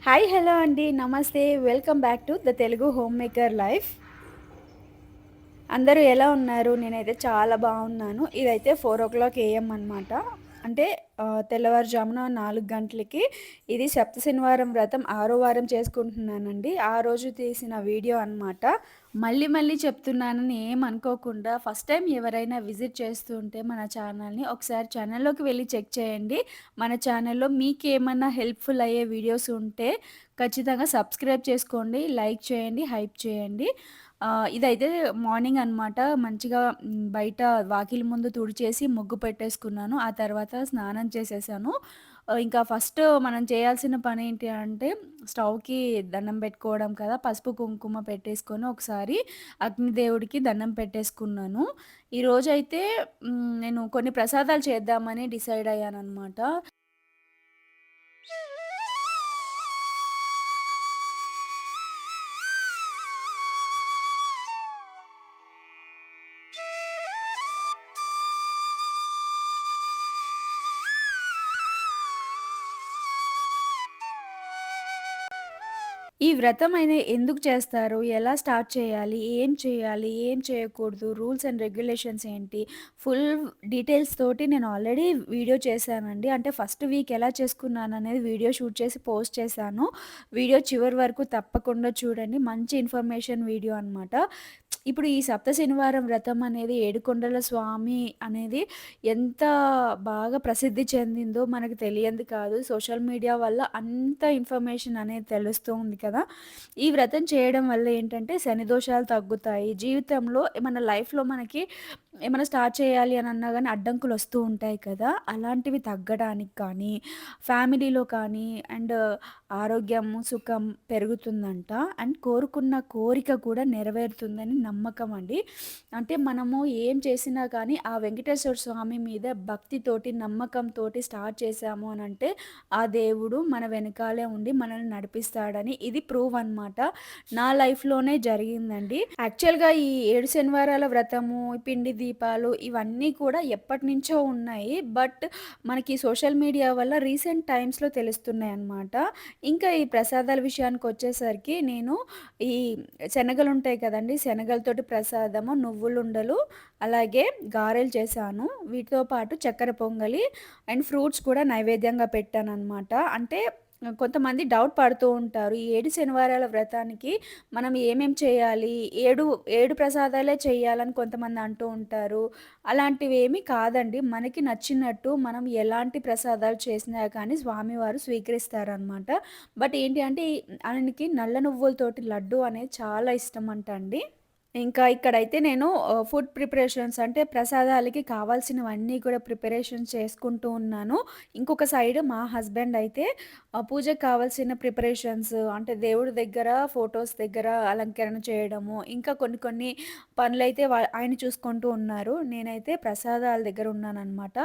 Hi hello అండి. నమస్తే. Welcome back to the Telugu home maker life. అందరూ ఎలా ఉన్నారు? నేనైతే చాలా బాగున్నాను. ఇదైతే 4:00 AM అనమాట. అంటే తెల్లవారుజామున 4 గంటలకి ఇది సప్త శనివారం వ్రతం ఆరో వారం చేసుకుంటున్నానండి. ఆ రోజు తీసిన వీడియో అనమాట. మళ్ళీ మళ్ళీ చెప్తున్నానని ఏమనుకోకుండా ఫస్ట్ టైం ఎవరైనా విజిట్ చేస్తూ ఉంటే మన ఛానల్‌ని ఒకసారి ఛానల్‌లోకి వెళ్లి చెక్ చేయండి. మన ఛానల్‌లో మీకేమన్నా హెల్ప్‌ఫుల్ అయ్యే వీడియోస్ ఉంటే ఖచ్చితంగా సబ్స్క్రైబ్ చేసుకోండి, లైక్ చేయండి, హైప్ చేయండి. ఇదైతే మార్నింగ్ అనమాట. మంచిగా బయట వాకిలి ముందు తుడిచేసి ముగ్గు పెట్టేసుకున్నాను. ఆ తర్వాత స్నానం చేసేసాను. ఇంకా ఫస్ట్ మనం చేయాల్సిన పనేంటి అంటే స్టవ్‌కి దండం పెట్టుకోవడం కదా! పసుపు, కుంకుమ పెట్టేసుకొని ఒకసారి అగ్నిదేవుడికి దండం పెట్టేసుకున్నాను. ఈరోజైతే నేను కొన్ని ప్రసాదాలు చేద్దామని డిసైడ్ అయ్యాననమాట. ఈ వ్రతం ఎందుకు చేస్తారు? ఎలా స్టార్ట్ చేయాలి? ఏం చేయాలి? ఏం చేయకూడదు? రూల్స్ అండ్ రెగ్యులేషన్స్ ఏంటి? ఫుల్ డీటెయిల్స్ తోటి నేను ఆల్రెడీ వీడియో చేశానండి. అంటే ఫస్ట్ వీక్ ఎలా చేసుకున్నాననేది వీడియో షూట్ చేసి పోస్ట్ చేశాను. వీడియో చివరి వరకు తప్పకుండా చూడండి. మంచి ఇన్ఫర్మేషన్ వీడియో అనమాట. ఇప్పుడు ఈ సప్త శనివారం వ్రతం అనేది ఏడుకొండల స్వామి అనేది ఎంత బాగా ప్రసిద్ధి చెందిందో మనకు తెలియంది కాదు. సోషల్ మీడియా వల్ల అంత ఇన్ఫర్మేషన్ అనేది తెలుస్తూ ఉంది కదా! ఈ వ్రతం చేయడం వల్ల ఏంటంటే శని దోషాలు తగ్గుతాయి. జీవితంలో మన లైఫ్‌లో మనకి ఏమైనా స్టార్ట్ చేయాలి అని అన్నా గాని అడ్డంకులొస్తూ ఉంటాయి కదా! అలాంటివి తగ్గడానికి కానీ, ఫ్యామిలీలో కానీ ఆరోగ్యము, సుఖం పెరుగుతుందంట. అండ్ కోరుకున్న కోరిక కూడా నెరవేరుతుందని నమ్మకం అండి. అంటే మనము ఏం చేసినా కానీ ఆ వెంకటేశ్వర స్వామి మీద భక్తితోటి, నమ్మకంతోటి స్టార్ట్ చేశాము అనంటే ఆ దేవుడు మన వెనకాలే ఉండి మనల్ని నడిపిస్తాడని ఇది ప్రూవ్ అనమాట. నా లైఫ్‌లోనే జరిగిందండి. యాక్చువల్‌గా ఈ 7 శనివారాల వ్రతము, పిండి దీపాలు ఇవన్నీ కూడా ఎప్పటినుంచో ఉన్నాయి. బట్ మనకి సోషల్ మీడియా వల్ల రీసెంట్ టైమ్స్‌లో తెలుస్తున్నాయన్నమాట. ఇంకా ఈ ప్రసాదాల విషయానికొచ్చేసరికి నేను ఈ శనగలుంటాయి కదండీ! శనగలతోటి ప్రసాదము, నువ్వులుండలు, అలాగే గారెలు చేశాను. వీటితో పాటు చక్కెర పొంగలి అండ్ ఫ్రూట్స్ కూడా నైవేద్యంగా పెట్టాననమాట. అంటే కొంతమంది డౌట్ పడుతూ ఉంటారు. ఈ 7 శనివారాల వ్రతానికి మనం ఏమేం చేయాలి? 7 ప్రసాదాలే చేయాలని కొంతమంది అంటూ ఉంటారు. అలాంటివేమీ కాదండి. మనకి నచ్చినట్టు మనం ఎలాంటి ప్రసాదాలు చేసినా కానీ స్వామివారు స్వీకరిస్తారనమాట. బట్ ఏంటి అంటే ఆయనకి నల్ల నువ్వులతోటి లడ్డు అనేది చాలా ఇష్టమంట అండి. ఇంకా ఇక్కడైతే నేను ఫుడ్ ప్రిపరేషన్స్ అంటే ప్రసాదాలకి కావాల్సినవన్నీ కూడా ప్రిపరేషన్స్ చేసుకుంటూ ఉన్నాను. ఇంకొక సైడ్ మా హస్బెండ్ అయితే పూజకి కావాల్సిన ప్రిపరేషన్స్ అంటే దేవుడి దగ్గర, ఫోటోస్ దగ్గర అలంకరణ చేయడము, ఇంకా కొన్ని కొన్ని పనులైతే ఆయన చూసుకుంటూ ఉన్నారు. నేనైతే ప్రసాదాల దగ్గర ఉన్నాననమాట.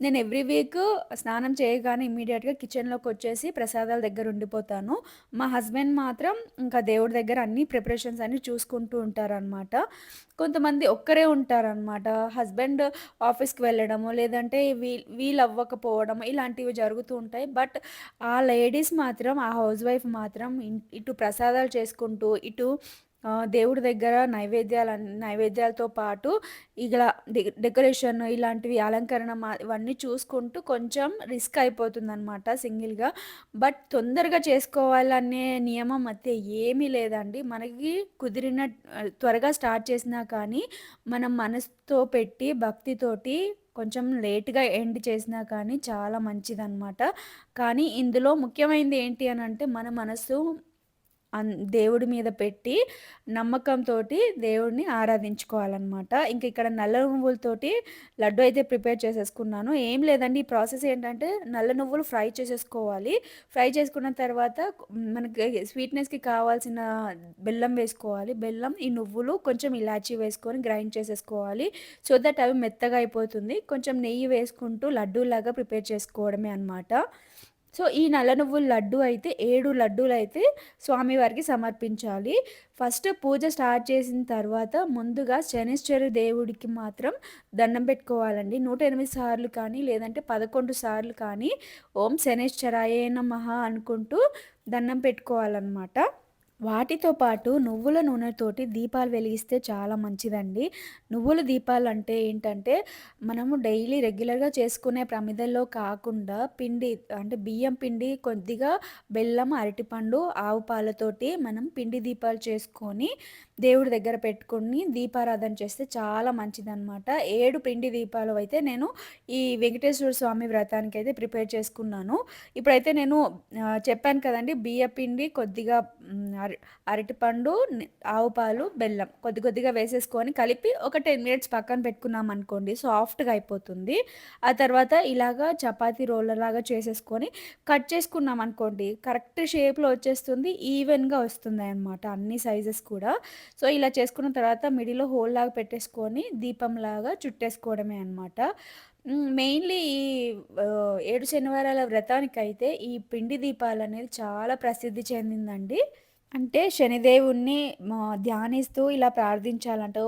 నేను ఎవ్రీ వీక్ స్నానం చేయగానే ఇమ్మీడియేట్‌గా కిచెన్‌లోకొచ్చేసి ప్రసాదాల దగ్గర ఉండిపోతాను. మా హస్బెండ్ మాత్రం ఇంకా దేవుడి దగ్గర అన్ని ప్రిపరేషన్స్ అన్నీ చూసుకుంటూ ఉంటారనమాట. కొంతమంది ఒక్కరే ఉంటారనమాట. హస్బెండ్ ఆఫీస్‌కి వెళ్ళడము, లేదంటే వీలవ్వకపోవడం ఇలాంటివి జరుగుతూ ఉంటాయి. బట్ ఆ లేడీస్ మాత్రం, ఆ హౌస్ వైఫ్ మాత్రం ఇటు ప్రసాదాలు చేసుకుంటూ, ఇటు దేవుడి దగ్గర నైవేద్యాలతో పాటు ఇలా డెకరేషన్ ఇలాంటివి అలంకరణ ఇవన్నీ చూసుకుంటూ కొంచెం రిస్క్ అయిపోతుందనమాట సింగిల్‌గా. బట్ తొందరగా చేసుకోవాలనే నియమం అయితే ఏమీ లేదండి. మనకి కుదిరిన త్వరగా స్టార్ట్ చేసినా కానీ, మనం మనసుతో పెట్టి భక్తితోటి కొంచెం లేట్‌గా ఎండ్ చేసినా కానీ చాలా మంచిదనమాట. కానీ ఇందులో ముఖ్యమైనది ఏంటి అనంటే మన మనసు దేవుడి మీద పెట్టి నమ్మకంతోటి దేవుడిని ఆరాధించుకోవాలనమాట. ఇంక ఇక్కడ నల్ల నువ్వులతోటి లడ్డు అయితే ప్రిపేర్ చేసేసుకున్నాను. ఏం లేదండి. ఈ ప్రాసెస్ ఏంటంటే నల్ల నువ్వులు ఫ్రై చేసేసుకోవాలి. ఫ్రై చేసుకున్న తర్వాత మనకి స్వీట్‌నెస్‌కి కావాల్సిన బెల్లం వేసుకోవాలి. బెల్లం, ఈ నువ్వులు, కొంచెం ఇలాచీ వేసుకొని గ్రైండ్ చేసేసుకోవాలి. సో దట్ అవి మెత్తగా అయిపోతుంది. కొంచెం నెయ్యి వేసుకుంటూ లడ్డూలాగా ప్రిపేర్ చేసుకోవడమే అనమాట. సో, ఈ నల్ల నువ్వుల లడ్డు అయితే 7 లడ్డూలైతే స్వామివారికి సమర్పించాలి. ఫస్ట్ పూజ స్టార్ట్ చేసిన తర్వాత ముందుగా శనీశ్వర దేవుడికి మాత్రం దండం పెట్టుకోవాలండి. 108 సార్లు కానీ, లేదంటే 11 సార్లు కానీ ఓం శనైశ్చరాయ నమః అనుకుంటూ దండం పెట్టుకోవాలనమాట. వాటితో పాటు నువ్వుల నూనెతోటి దీపాలు వెలిగిస్తే చాలా మంచిదండి. నువ్వుల దీపాలంటే ఏంటంటే, మనము డైలీ రెగ్యులర్‌గా చేసుకునే ప్రమిదల్లో కాకుండా పిండి అంటే బియ్యం పిండి, కొద్దిగా బెల్లం, అరటిపండు, ఆవు పాలతోటి మనం పిండి దీపాలు చేసుకొని, దేవుడి దగ్గర పెట్టుకొని దీపారాధన చేస్తే చాలా మంచిదనమాట. 7 పిండి దీపాలు అయితే నేను ఈ వెంకటేశ్వర స్వామి వ్రతానికైతే ప్రిపేర్ చేసుకున్నాను. ఇప్పుడైతే నేను చెప్పాను కదండీ! బియ్యపిండి కొద్దిగా అరటిపండు, ఆవు పాలు, బెల్లం కొద్ది కొద్దిగా వేసేసుకొని కలిపి ఒక 10 మినిట్స్ పక్కన పెట్టుకున్నామనుకోండి సాఫ్ట్‌గా అయిపోతుంది. ఆ తర్వాత ఇలాగా చపాతీ రోలర్‌లాగా చేసేసుకొని కట్ చేసుకున్నామనుకోండి కరెక్ట్ షేప్‌లో వచ్చేస్తుంది. ఈవెన్‌గా వస్తున్నాయన్నమాట అన్ని సైజెస్ కూడా. సో, ఇలా చేసుకున్న తర్వాత మిడిల్‌లో హోల్‌లాగా పెట్టేసుకొని దీపంలాగా చుట్టేసుకోవడమే అన్నమాట. మెయిన్‌లీ ఈ 7 శనివారాల వ్రతానికైతే ఈ పిండి దీపాలనేది చాలా ప్రసిద్ధి చెందిందండి. అంటే శనిదేవుడిని ధ్యానిస్తూ ఇలా ప్రార్థించాలంట.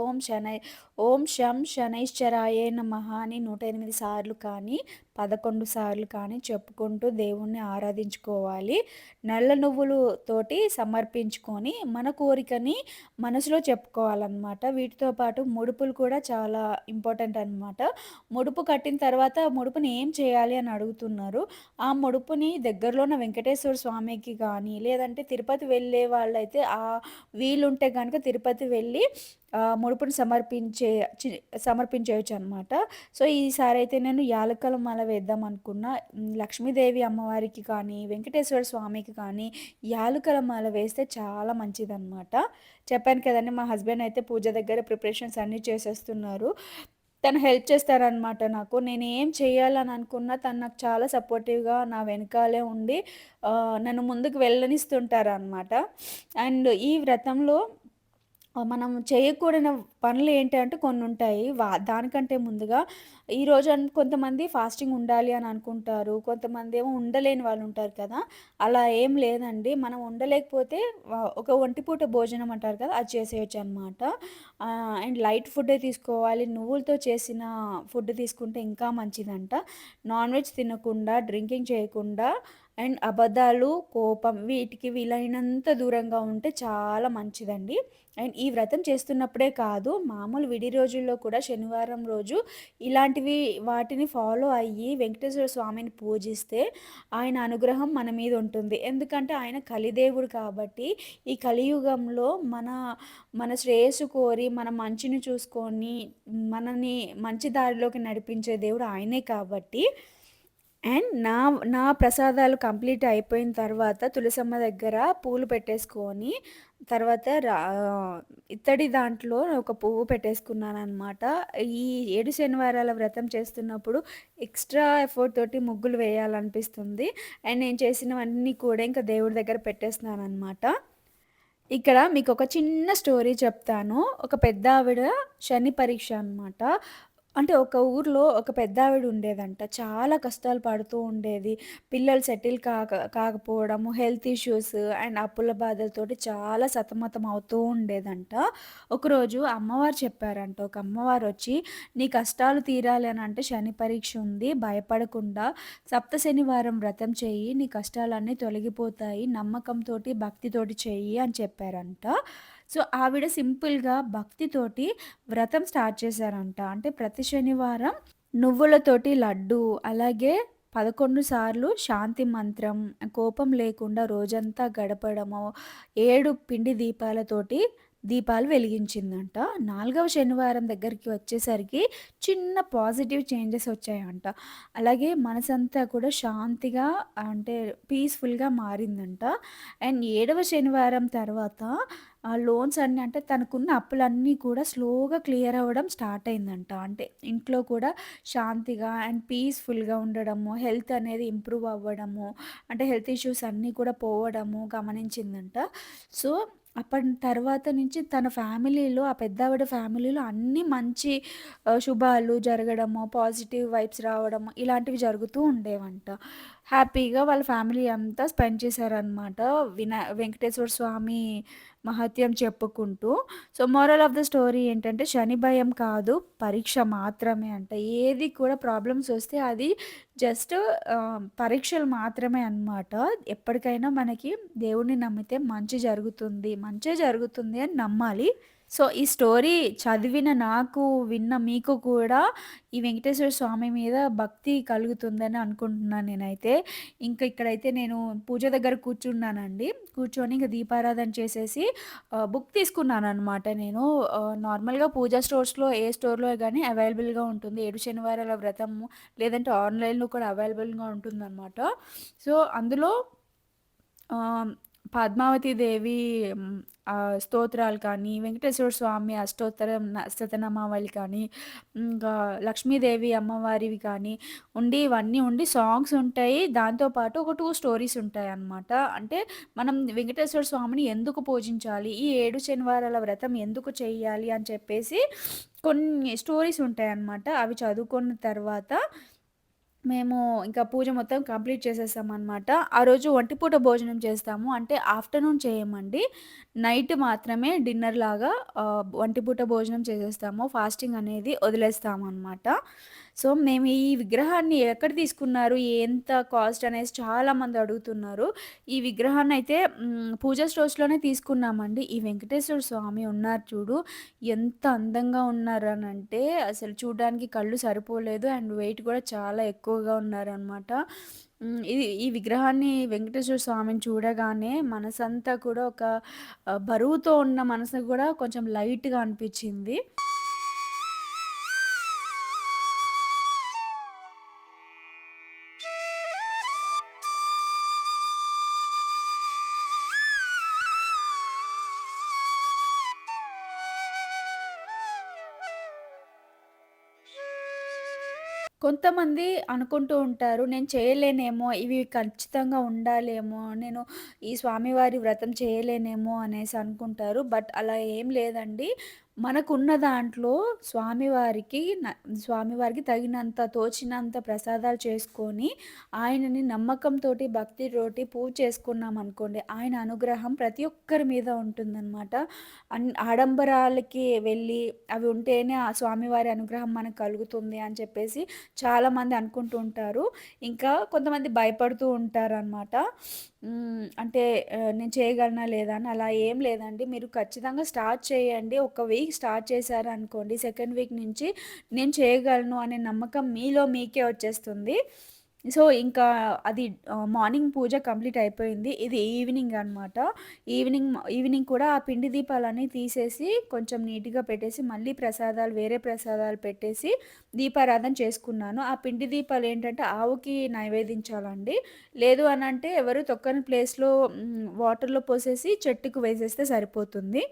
ఓం శం శనైశ్చరాయే నమః అని 108 సార్లు కానీ, 11 సార్లు కానీ చెప్పుకుంటూ దేవుణ్ణి ఆరాధించుకోవాలి. నల్ల నువ్వులు తోటి సమర్పించుకొని మన కోరికని మనసులో చెప్పుకోవాలనమాట. వీటితో పాటు ముడుపులు కూడా చాలా ఇంపార్టెంట్ అనమాట. ముడుపు కట్టిన తర్వాత ముడుపుని ఏం చేయాలి అని అడుగుతున్నారు. ఆ ముడుపుని దగ్గరలో ఉన్న వెంకటేశ్వర స్వామికి గానీ, లేదంటే తిరుపతి వెళ్ళే వాళ్ళైతే వీలుంటే గనక తిరుపతి వెళ్ళి ముడుపుని సమర్పించేయొచ్చనమాట. సో, ఈసారైతే నేను యాలకుల మాల వేద్దాం అనుకున్నా. లక్ష్మీదేవి అమ్మవారికి కానీ, వెంకటేశ్వర స్వామికి కానీ యాలుకల మాల వేస్తే చాలా మంచిదనమాట. చెప్పాను కదండీ! మా హస్బెండ్ అయితే పూజ దగ్గర ప్రిపరేషన్స్ అన్నీ చేసేస్తున్నారు. తను హెల్ప్ చేస్తారనమాట నాకు. నేనేం చేయాలని అనుకున్నా తను నాకు చాలా సపోర్టివ్‌గా నా వెనకాలే ఉండి నన్ను ముందుకు వెళ్ళనిస్తుంటారనమాట. అండ్ ఈ వ్రతంలో మనం చేయకూడని పనులు ఏంటి అంటే కొన్నుంటాయి. దానికంటే ముందుగా ఈరోజు కొంతమంది ఫాస్టింగ్ ఉండాలి అని అనుకుంటారు. కొంతమందేమో ఉండలేని వాళ్ళుంటారు కదా! అలా ఏం లేదండి. మనం ఉండలేకపోతే ఒక ఒంటి పూట భోజనం అంటారు కదా! అది చేసేయొచ్చనమాట. అండ్ లైట్ ఫుడ్డే తీసుకోవాలి. నువ్వులతో చేసిన ఫుడ్ తీసుకుంటే ఇంకా మంచిదంట. నాన్ వెజ్ తినకుండా, డ్రింకింగ్ చేయకుండా అండ్ అబద్ధాలు, కోపం వీటికి వీలైనంత దూరంగా ఉంటే చాలా మంచిదండి. అండ్ ఈ వ్రతం చేస్తున్నప్పుడే కాదు, మామూలు విడి రోజుల్లో కూడా శనివారం రోజు ఇలాంటివి వాటిని ఫాలో అయ్యి వెంకటేశ్వర స్వామిని పూజిస్తే ఆయన అనుగ్రహం మన మీద ఉంటుంది. ఎందుకంటే ఆయన కలిదేవుడు కాబట్టి ఈ కలియుగంలో మన శ్రేయస్సు కోరి, మన మంచిని చూసుకొని, మనని మంచి దారిలోకి నడిపించే దేవుడు ఆయనే కాబట్టి అండ్ నా ప్రసాదాలు కంప్లీట్ అయిపోయిన తర్వాత తులసమ్మ దగ్గర పూలు పెట్టేసుకొని, తర్వాత ఇత్తడి దాంట్లో ఒక పువ్వు పెట్టేసుకున్నాననమాట. ఈ 7 శనివారాల వ్రతం చేస్తున్నప్పుడు ఎక్స్‌ట్రా ఎఫర్ట్ తోటి ముగ్గులు వేయాలనిపిస్తుంది. అండ్ నేను చేసినవన్నీ కూడా ఇంకా దేవుడి దగ్గర పెట్టేస్తున్నాననమాట. ఇక్కడ మీకొక చిన్న స్టోరీ చెప్తాను. ఒక పెద్దావిడ శని పరీక్ష అనమాట. అంటే ఒక ఊర్లో ఒక పెద్దావిడ ఉండేదంట. చాలా కష్టాలు పడుతూ ఉండేది. పిల్లలు సెటిల్ కాకపోవడము, హెల్త్ ఇష్యూస్ అండ్ అప్పుల బాధలతోటి చాలా సతమతం అవుతూ ఉండేదంట. ఒకరోజు అమ్మవారు చెప్పారంట. ఒక అమ్మవారొచ్చి, "నీ కష్టాలు తీరాలి అనంటే శని పరీక్ష ఉంది. భయపడకుండా సప్త శనివారం వ్రతం చెయ్యి. నీ కష్టాలన్నీ తొలగిపోతాయి. నమ్మకంతోటి, భక్తితోటి చెయ్యి" అని చెప్పారంట. సో, ఆవిడ సింపుల్‌గా భక్తితోటి వ్రతం స్టార్ట్ చేశారంట. అంటే ప్రతి శనివారం నువ్వులతోటి లడ్డు, అలాగే 11 సార్లు శాంతి మంత్రం, కోపం లేకుండా రోజంతా గడపడము, 7 పిండి దీపాలతోటి దీపాలు వెలిగించిందంట. 4వ శనివారం దగ్గరికి వచ్చేసరికి చిన్న పాజిటివ్ చేంజెస్ వచ్చాయంట. అలాగే మనసంతా కూడా శాంతిగా అంటే పీస్‌ఫుల్‌గా మారిందంట. అండ్ 7వ శనివారం తర్వాత లోన్స్ అన్నీ అంటే తనకున్న అప్పులన్నీ కూడా స్లోగా క్లియర్ అవ్వడం స్టార్ట్ అయిందంట. అంటే ఇంట్లో కూడా శాంతిగా అండ్ పీస్‌ఫుల్‌గా ఉండడము, హెల్త్ అనేది ఇంప్రూవ్ అవ్వడము, అంటే హెల్త్ ఇష్యూస్ అన్నీ కూడా పోవడము గమనించిందంట. సో, అప్పటి తర్వాత నుంచి తన ఫ్యామిలీలో, ఆ పెద్దావిడ ఫ్యామిలీలో అన్నీ మంచి శుభాలు జరగడము, పాజిటివ్ వైబ్స్ రావడము ఇలాంటివి జరుగుతూ ఉండేవంట. హ్యాపీగా వాళ్ళ ఫ్యామిలీ అంతా స్పెండ్ చేశారనమాట. వెంకటేశ్వర స్వామి మహత్యం చెప్పుకుంటూ. So, moral of the story ఏంటంటే శని భయం కాదు, పరీక్ష మాత్రమే అంట. ఏది కూడా ప్రాబ్లమ్స్ వస్తే అది జస్ట్ పరీక్షలు మాత్రమే అన్నమాట. ఎప్పటికైనా మనకి దేవుడిని నమ్మితే మంచి జరుగుతుంది. మంచే జరుగుతుంది అని నమ్మాలి. సో, ఈ స్టోరీ చదివిన నాకు, విన్న మీకు కూడా ఈ వెంకటేశ్వర స్వామి మీద భక్తి కలుగుతుందని అనుకుంటున్నాను నేనైతే. ఇంకా ఇక్కడైతే నేను పూజ దగ్గర కూర్చున్నానండి. కూర్చొని ఇంక దీపారాధన చేసేసి బుక్ తీసుకున్నాననమాట నేను. నార్మల్‌గా పూజా స్టోర్స్‌లో ఏ స్టోర్‌లో గాని అవైలబుల్‌గా ఉంటుంది. 7 శనివారాల వ్రతము లేదంటే ఆన్‌లైన్‌లో కూడా అవైలబుల్‌గా ఉంటుందనమాట. సో, అందులో ఆహ్, పద్మావతి దేవి స్తోత్రాలు కానీ, వెంకటేశ్వర స్వామి అష్టోత్తరం శతనామావళి కానీ, ఇంకా లక్ష్మీదేవి అమ్మవారివి కానీ ఇవన్నీ ఉండి సాంగ్స్ ఉంటాయి. దాంతో పాటు ఒక 2 స్టోరీస్ ఉంటాయన్నమాట. అంటే మనం వెంకటేశ్వర స్వామిని ఎందుకు పూజించాలి? ఈ 7 శనివారాల వ్రతం ఎందుకు చెయ్యాలి? అని చెప్పేసి కొన్ని స్టోరీస్ ఉంటాయన్నమాట. అవి చదువుకున్న తర్వాత మేము ఇంకా పూజ మొత్తం కంప్లీట్ చేసేసామనమాట. ఆ రోజు ఒంటిపూట భోజనం చేస్తాము. అంటే ఆఫ్టర్‌నూన్ చేయమండి. నైట్ మాత్రమే డిన్నర్‌లాగా ఒంటిపూట భోజనం చేసేస్తాము. ఫాస్టింగ్ అనేది వదిలేస్తామనమాట. సో, మేము ఈ విగ్రహాన్ని ఎక్కడ తీసుకున్నారు? ఎంత కాస్ట్ అనేసి చాలామంది అడుగుతున్నారు. ఈ విగ్రహాన్నయితే పూజా స్టోర్స్‌లోనే తీసుకున్నామండి. ఈ వెంకటేశ్వర స్వామి ఉన్నారు చూడు, ఎంత అందంగా ఉన్నారనంటే అసలు చూడ్డానికి కళ్ళు సరిపోలేదు. అండ్ వెయిట్ కూడా చాలా ఎక్కువగా ఉన్నారనమాట. ఈ విగ్రహాన్ని వెంకటేశ్వర స్వామిని చూడగానే మనసంతా కూడా ఒక బరువుతో ఉన్న మనసు కూడా కొంచెం లైట్‌గా అనిపిచ్చింది. కొంతమంది అనుకుంటూ ఉంటారు, నేను చేయలేనేమో, ఇవి ఖచ్చితంగా ఉండాలేమో, నేను ఈ స్వామివారి వ్రతం చేయలేనేమో అనేసి అనుకుంటారు. బట్ అలా ఏం లేదండి. మనకున్న దాంట్లో స్వామివారికి తగినంత, తోచినంత ప్రసాదాలు చేసుకొని, ఆయనని నమ్మకంతోటి, భక్తితోటి పూజ చేసుకున్నామనుకోండి, ఆయన అనుగ్రహం ప్రతి ఒక్కరి మీద ఉంటుందనమాట. ఆడంబరాలకి వెళ్ళి, అవి ఉంటేనే ఆ స్వామివారి అనుగ్రహం మనకు కలుగుతుంది అని చెప్పేసి చాలామంది అనుకుంటూ ఉంటారు. ఇంకా కొంతమంది భయపడుతూ ఉంటారనమాట. అంటే నేను చేయగలనా లేదా అని. అలా ఏం లేదండి. మీరు ఖచ్చితంగా స్టార్ట్ చేయండి. ఒక వీక్ స్టార్ట్ చేశారనుకోండి, సెకండ్ వీక్ నుంచి నేను చేయగలను అనే నమ్మకం మీలో మీకే వచ్చేస్తుంది. సో, ఇంకా అది మార్నింగ్ పూజ కంప్లీట్ అయిపోయింది. ఇది ఈవినింగ్ అనమాట. ఈవినింగ్ కూడా ఆ పిండి దీపాలన్నీ తీసేసి కొంచెం నీట్‌గా పెట్టేసి, మళ్ళీ వేరే ప్రసాదాలు పెట్టేసి దీపారాధన చేసుకున్నాను. ఆ పిండి దీపాలేంటంటే ఆవుకి నైవేదించాలండి. లేదు అనంటే ఎవరు తొక్కని ప్లేస్‌లో వాటర్‌లో పోసేసి చెట్టుకు వేసేస్తే సరిపోతుంది.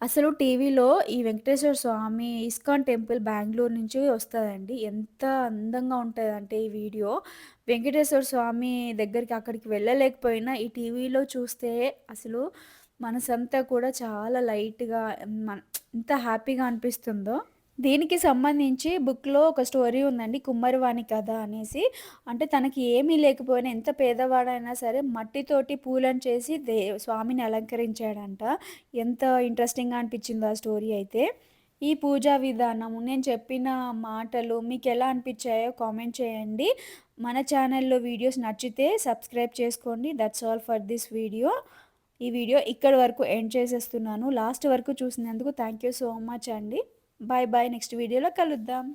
అసలు టీవీలో ఈ వెంకటేశ్వర స్వామి ఇస్కాన్ టెంపుల్ బెంగుళూరు నుంచి వస్తదండి. ఎంత అందంగా ఉంటదంటే ఈ వీడియో. వెంకటేశ్వర స్వామి దగ్గరికి అక్కడికి వెళ్ళలేకపోయినా ఈ టీవీలో చూస్తే అసలు మనసంతా కూడా చాలా లైట్‌గా మన ఎంత హ్యాపీగా అనిపిస్తుందో. దీనికి సంబంధించి బుక్‌లో ఒక స్టోరీ ఉందండి. 'కుమ్మరివాని కథ' అనేసి. అంటే తనకి ఏమీ లేకపోయినా ఎంత పేదవాడైనా సరే మట్టితోటి పూలను చేసి స్వామిని అలంకరించాడంట. ఎంత ఇంట్రెస్టింగ్‌గా అనిపించిందో ఆ స్టోరీ అయితే. ఈ పూజా విధానము, నేను చెప్పిన మాటలు మీకెలా అనిపించాయో కామెంట్ చేయండి. మన ఛానల్‌లో వీడియోస్ నచ్చితే సబ్స్క్రైబ్ చేసుకోండి. That's all for this video. ఈ వీడియో ఇక్కడి వరకు ఎండ్ చేసేస్తున్నాను. లాస్ట్ వరకు చూసినందుకు థ్యాంక్ యూ సో మచ్ అండి. Bye bye. నెక్స్ట్ వీడియోలో కలుద్దాం.